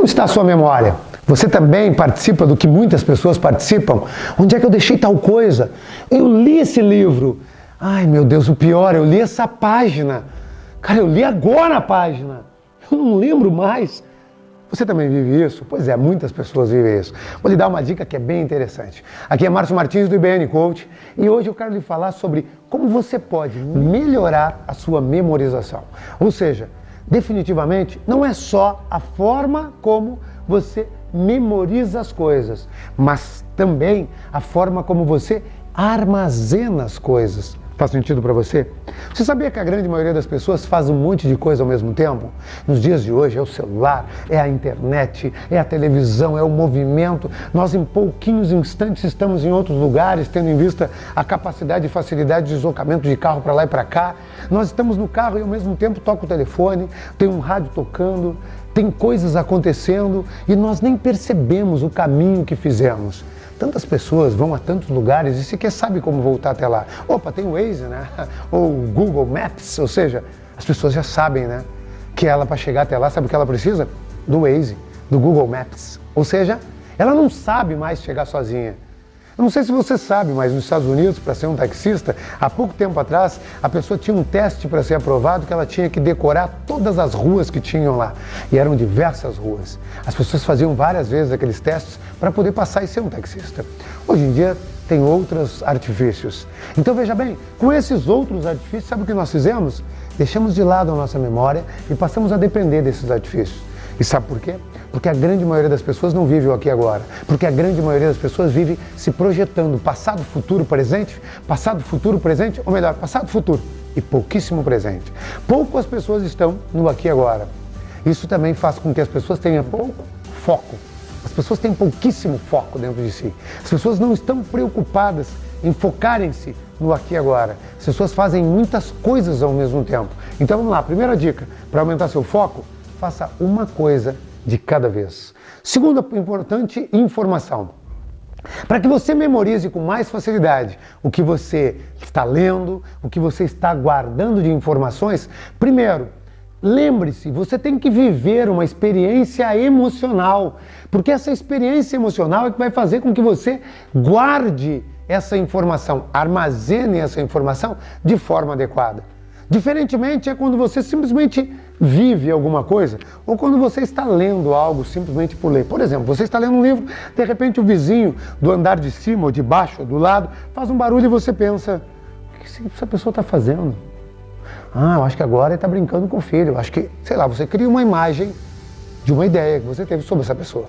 Onde está a sua memória? Você também participa do que muitas pessoas participam? Onde é que eu deixei tal coisa? Eu li esse livro. Ai, meu Deus, o pior, eu li essa página. Cara, eu li agora a página. Eu não lembro mais. Você também vive isso? Pois é, muitas pessoas vivem isso. Vou lhe dar uma dica que é bem interessante. Aqui é Márcio Martins do IBN Coach e hoje eu quero lhe falar sobre como você pode melhorar a sua memorização. Ou seja, definitivamente, não é só a forma como você memoriza as coisas, mas também a forma como você armazena as coisas. Faz sentido para você? Você sabia que a grande maioria das pessoas faz um monte de coisa ao mesmo tempo? Nos dias de hoje é o celular, é a internet, é a televisão, é o movimento. Nós em pouquinhos instantes estamos em outros lugares, tendo em vista a capacidade e facilidade de deslocamento de carro para lá e para cá. Nós estamos no carro e ao mesmo tempo toca o telefone, tem um rádio tocando, tem coisas acontecendo e nós nem percebemos o caminho que fizemos. Tantas pessoas vão a tantos lugares e sequer sabem como voltar até lá. Opa, tem o Waze, né? Ou o Google Maps, ou seja, as pessoas já sabem, né? Que ela, para chegar até lá, sabe o que ela precisa? Do Waze, do Google Maps. Ou seja, ela não sabe mais chegar sozinha. Eu não sei se você sabe, mas nos Estados Unidos, para ser um taxista, há pouco tempo atrás, a pessoa tinha um teste para ser aprovado que ela tinha que decorar todas as ruas que tinham lá. E eram diversas ruas. As pessoas faziam várias vezes aqueles testes para poder passar e ser um taxista. Hoje em dia, tem outros artifícios. Então, veja bem, com esses outros artifícios, sabe o que nós fizemos? Deixamos de lado a nossa memória e passamos a depender desses artifícios. E sabe por quê? Porque a grande maioria das pessoas não vive o aqui e agora. Porque a grande maioria das pessoas vive se projetando passado, futuro, presente, ou melhor, passado, futuro e pouquíssimo presente. Poucas pessoas estão no aqui e agora. Isso também faz com que as pessoas tenham pouco foco. As pessoas têm pouquíssimo foco dentro de si. As pessoas não estão preocupadas em focarem-se no aqui e agora. As pessoas fazem muitas coisas ao mesmo tempo. Então vamos lá, primeira dica, para aumentar seu foco, faça uma coisa de cada vez. Segunda importante informação. Para que você memorize com mais facilidade o que você está lendo, o que você está guardando de informações, primeiro, lembre-se, você tem que viver uma experiência emocional, porque essa experiência emocional é que vai fazer com que você guarde essa informação, armazene essa informação de forma adequada. Diferentemente é quando você simplesmente vive alguma coisa ou quando você está lendo algo simplesmente por ler. Por exemplo, você está lendo um livro, de repente o vizinho do andar de cima ou de baixo ou do lado faz um barulho e você pensa, o que essa pessoa está fazendo? Ah, eu acho que agora ele está brincando com o filho. Eu acho que, sei lá, você cria uma imagem de uma ideia que você teve sobre essa pessoa.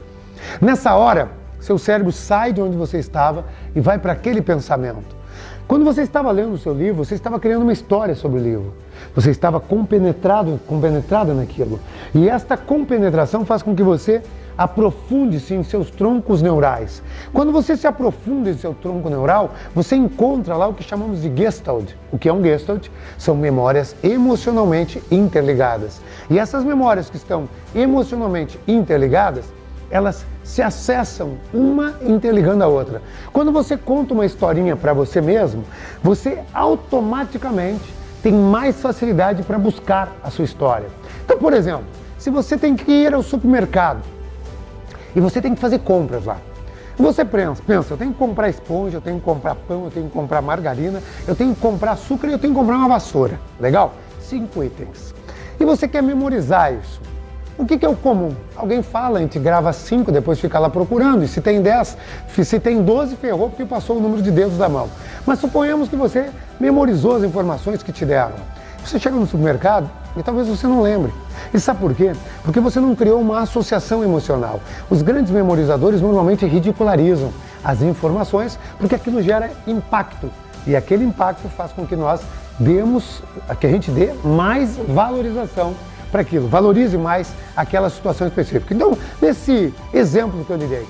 Nessa hora, seu cérebro sai de onde você estava e vai para aquele pensamento. Quando você estava lendo o seu livro, você estava criando uma história sobre o livro. Você estava compenetrada naquilo. E esta compenetração faz com que você aprofunde-se em seus troncos neurais. Quando você se aprofunda em seu tronco neural, você encontra lá o que chamamos de Gestalt. O que é um Gestalt? São memórias emocionalmente interligadas. E essas memórias que estão emocionalmente interligadas, elas se acessam uma interligando a outra. Quando você conta uma historinha para você mesmo, você automaticamente tem mais facilidade para buscar a sua história. Então, por exemplo, se você tem que ir ao supermercado e você tem que fazer compras lá, você pensa, eu tenho que comprar esponja, eu tenho que comprar pão, eu tenho que comprar margarina, eu tenho que comprar açúcar e eu tenho que comprar uma vassoura. Legal? 5 itens. E você quer memorizar isso. O que é o comum? Alguém fala, a gente grava 5, depois fica lá procurando, e se tem 10, se tem 12, ferrou porque passou o número de dedos da mão. Mas suponhamos que você memorizou as informações que te deram. Você chega no supermercado e talvez você não lembre. E sabe por quê? Porque você não criou uma associação emocional. Os grandes memorizadores normalmente ridicularizam as informações porque aquilo gera impacto. E aquele impacto faz com que que a gente dê mais valorização para aquilo, valorize mais aquela situação específica. Então, nesse exemplo que eu lhe dei,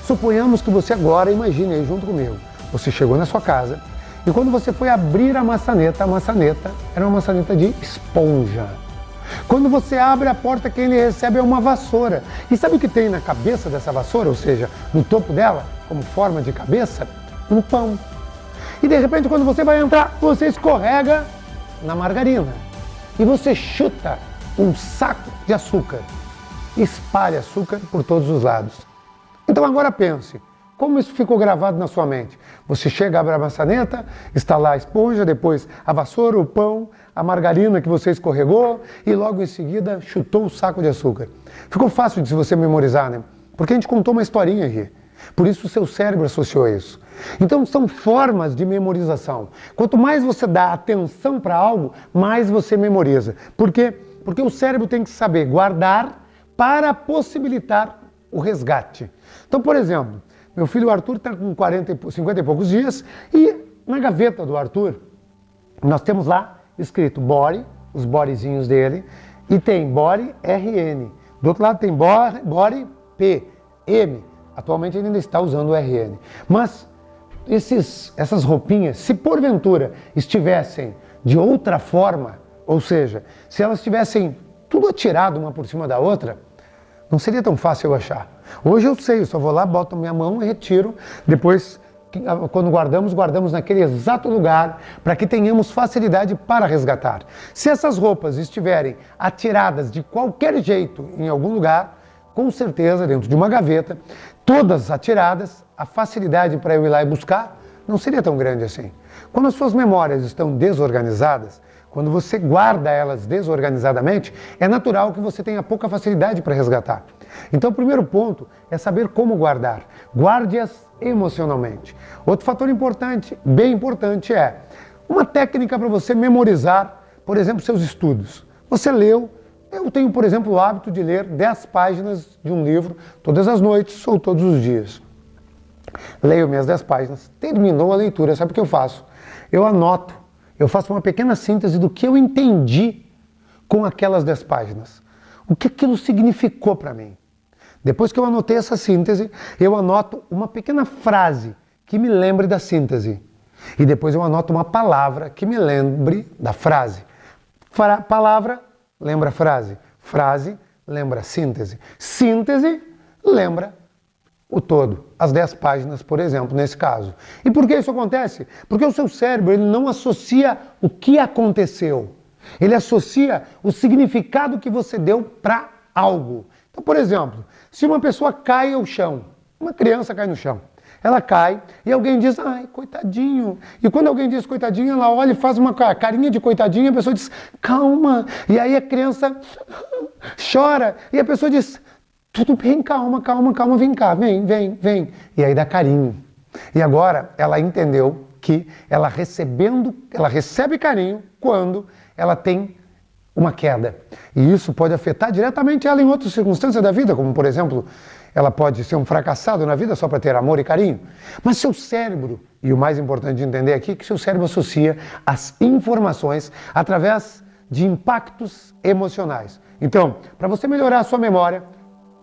suponhamos que você agora, imagine aí junto comigo, você chegou na sua casa e quando você foi abrir a maçaneta era uma maçaneta de esponja. Quando você abre a porta, quem ele recebe é uma vassoura. E sabe o que tem na cabeça dessa vassoura, ou seja, no topo dela, como forma de cabeça? Um pão. E de repente, quando você vai entrar, você escorrega na margarina e você chuta um saco de açúcar. e espalhe açúcar por todos os lados. Então agora pense, como isso ficou gravado na sua mente? Você chega, abre a maçaneta, está lá a esponja, depois a vassoura, o pão, a margarina que você escorregou e logo em seguida chutou o saco de açúcar. Ficou fácil de você memorizar, né? Porque a gente contou uma historinha aqui. Por isso o seu cérebro associou isso. Então são formas de memorização. Quanto mais você dá atenção para algo, mais você memoriza. Por quê? Porque o cérebro tem que saber guardar para possibilitar o resgate. Então, por exemplo, meu filho Arthur está com 50 e poucos dias e na gaveta do Arthur nós temos lá escrito Bore, os borezinhos dele, e tem Bore RN. Do outro lado tem Bore P, M. Atualmente ele ainda está usando o RN. Mas essas roupinhas, se porventura estivessem de outra forma, ou seja, se elas estivessem tudo atirado uma por cima da outra, não seria tão fácil eu achar. Hoje eu sei, eu só vou lá, boto minha mão e retiro. Depois, quando guardamos naquele exato lugar, para que tenhamos facilidade para resgatar. Se essas roupas estiverem atiradas de qualquer jeito em algum lugar, com certeza, dentro de uma gaveta, todas atiradas, a facilidade para eu ir lá e buscar não seria tão grande assim. Quando as suas memórias estão desorganizadas, quando você guarda elas desorganizadamente, é natural que você tenha pouca facilidade para resgatar. Então, o primeiro ponto é saber como guardar. Guarde-as emocionalmente. Outro fator importante, bem importante, é uma técnica para você memorizar, por exemplo, seus estudos. Você leu, eu tenho, por exemplo, o hábito de ler 10 páginas de um livro todas as noites ou todos os dias. Leio minhas 10 páginas, terminou a leitura, sabe o que eu faço? Eu anoto, eu faço uma pequena síntese do que eu entendi com aquelas 10 páginas. O que aquilo significou para mim? Depois que eu anotei essa síntese, eu anoto uma pequena frase que me lembre da síntese. E depois eu anoto uma palavra que me lembre da frase. Palavra lembra frase. Frase lembra síntese. Síntese lembra o todo, as 10 páginas, por exemplo, nesse caso. E por que isso acontece? Porque o seu cérebro ele não associa o que aconteceu. Ele associa o significado que você deu para algo. Então, por exemplo, se uma pessoa cai ao chão, uma criança cai no chão, ela cai e alguém diz, ai, coitadinho. E quando alguém diz coitadinho, ela olha e faz uma carinha de coitadinho e a pessoa diz, calma. E aí a criança chora e a pessoa diz, tudo bem, calma, vem cá, vem. E aí dá carinho. E agora ela entendeu que ela recebe carinho quando ela tem uma queda. E isso pode afetar diretamente ela em outras circunstâncias da vida, como por exemplo, ela pode ser um fracassado na vida só para ter amor e carinho. Mas seu cérebro, e o mais importante de entender aqui, é que seu cérebro associa as informações através de impactos emocionais. Então, para você melhorar a sua memória,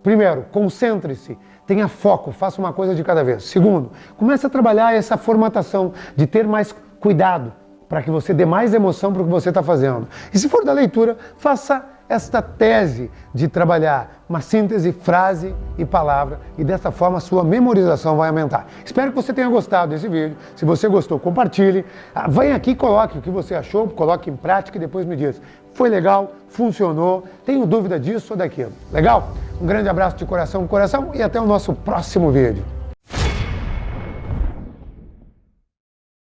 primeiro, concentre-se, tenha foco, faça uma coisa de cada vez. Segundo, comece a trabalhar essa formatação de ter mais cuidado para que você dê mais emoção para o que você está fazendo. E se for da leitura, faça esta tese de trabalhar uma síntese, frase e palavra e dessa forma a sua memorização vai aumentar. Espero que você tenha gostado desse vídeo. Se você gostou, compartilhe. Venha aqui e coloque o que você achou, coloque em prática e depois me diz. Foi legal? Funcionou? Tenho dúvida disso ou daquilo? Legal? Um grande abraço de coração e até o nosso próximo vídeo.